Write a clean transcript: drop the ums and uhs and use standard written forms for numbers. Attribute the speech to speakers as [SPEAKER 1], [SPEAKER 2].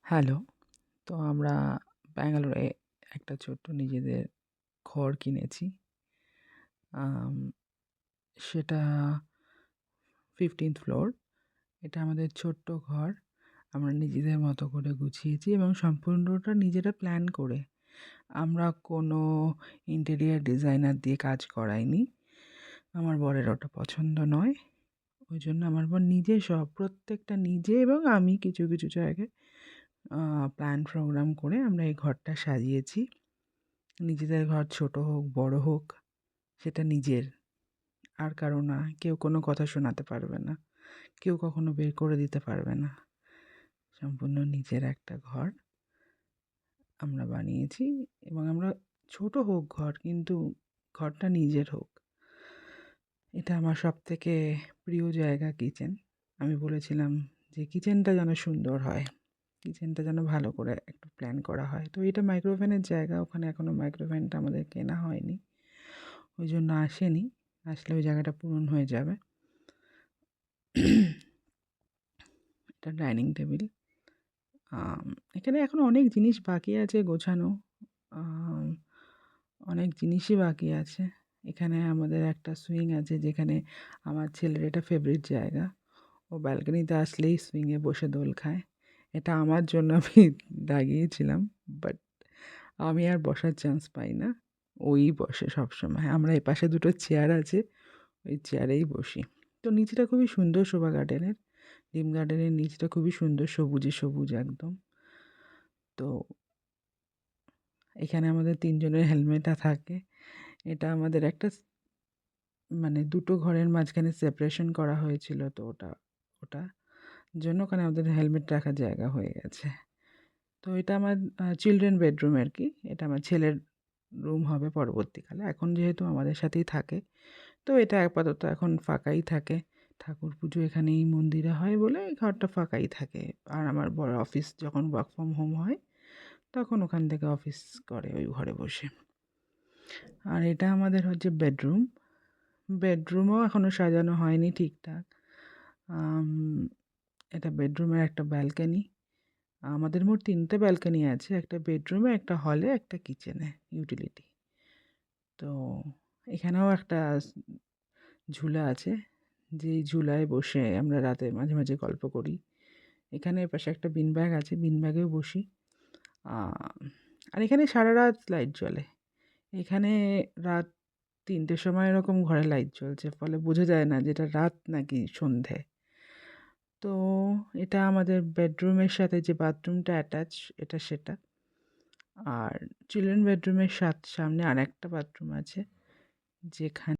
[SPEAKER 1] Hello. তো আমরা ব্যাঙ্গালোরে একটা ছোট্ট নিজেদের ঘর কিনেছি। আম সেটা 15th ফ্লোর। এটা আমাদের ছোট্ট ঘর। আমরা নিজেদের মতো করে গুছিয়েছি এবং সম্পূর্ণটা নিজেরা প্ল্যান করে। আমরা কোনো ইন্টেরিয়র ডিজাইনার দিয়ে কাজ করাইনি। আমার বরের ওটা পছন্দ নয়। ওইজন্য আমার বর নিজে সব প্রত্যেকটা নিজে এবং আমি কিছু, কিছু জায়গায় প্ল্যান প্রোগ্রাম করে আমরা এই ঘরটা সাজিয়েছি। নিজেদের ঘর ছোট হোক, বড় হোক, সেটা নিজের। আর কারো না। কেউ কোনো কথা শোনাতে পারবে না। কেউ কখনো বের করে দিতে পারবে না। সম্পূর্ণ নিজের একটা ঘর আমরা বানিয়েছি এবং আমরা ছোট হোক ঘর, কিন্তু ঘরটা নিজের হোক। এটা আমার সবথেকে প্রিয় জায়গা কিচেন। আমি বলেছিলাম যে কিচেনটা যেন সুন্দর হয়। কিচেনটা যেন ভালো করে একটু প্ল্যান করা হয়। তো এটা মাইক্রোওভেনের জায়গা। ওখানে এখনো মাইক্রোওভেনটা আমাদের কেনা হয়নি। ওইজন্য আসেনি। আসলে ওই জায়গাটা পূরণ হয়ে যাবে। এটা ডাইনিং টেবিল। আম এখানে এখনো অনেক জিনিস বাকি আছে গোছানো। আম অনেক জিনিসই বাকি আছে। এখানে আমাদের একটা সুইং আছে, যেখানে আমার ছেলের এটা ফেভারিট জায়গা। ও ব্যালকনিতে আসলেই সুইংয়ে বসে দোল খায়। এটা আমার জন্য আমি লাগিয়েছিলাম। বাট আমি আর বসার চান্স পাই না। ওই বসে সবসময়। আমরা এপাশে দুটো চেয়ার আছে, ওই চেয়ারেই বসি। তো নিচটা খুবই সুন্দর শোভা গার্ডেনের। ডিম গার্ডেনের নিচটা খুবই সুন্দর, সবুজে সবুজ একদম। তো এখানে আমাদের ৩ জনের হেলমেটটা থাকে। এটা আমাদের একটা মানে দুটো ঘরের মাঝখানে সেপারেশন করা হয়েছিল, তো ওটা জন্য ওখানে আমাদের হেলমেট রাখার জায়গা হয়ে গেছে। তো এটা আমার চিলড্রেন বেডরুম আর কি। এটা আমার ছেলের রুম হবে পরবর্তীকালে। এখন যেহেতু আমাদের সাথেই থাকে, তো এটা আপাতত এখন ফাঁকাই থাকে। ঠাকুর পুজো এখানেই মন্দিরে হয় বলে এই ঘরটা ফাঁকাই থাকে। আর আমার বড় অফিস যখন ওয়ার্ক ফ্রম হোম হয়, তখন ওখান থেকে অফিস করে ওই ঘরে বসে। আর এটা আমাদের হচ্ছে বেডরুম। বেডরুমও এখনও সাজানো হয়নি ঠিকঠাক। আম এটা বেডরুমের একটা ব্যালকনি। আমাদের মোট ৩টে ব্যালকনি আছে। একটা বেডরুমে, একটা হলে, একটা কিচেনে ইউটিলিটি। তো এখানেও একটা ঝুলা আছে, যেই ঝুলায় বসে আমরা রাতে মাঝে, মাঝে গল্প করি। এখানে এপাশে একটা বিন ব্যাগ আছে, বিন ব্যাগেও বসি। আ আর এখানে সারারাত লাইট জ্বলে। এখানে রাত ৩টের সময় এরকম ঘরে লাইট জ্বলছে। ফলে বোঝা যায় না যে এটা রাত নাকি সন্ধে। তো এটা আমাদের বেডরুমের সাথে যে বাথরুমটা অ্যাটাচ, এটা সেটা। আর চিলড্রেন বেডরুমের সামনে আরেকটা বাথরুম আছে, যেখানে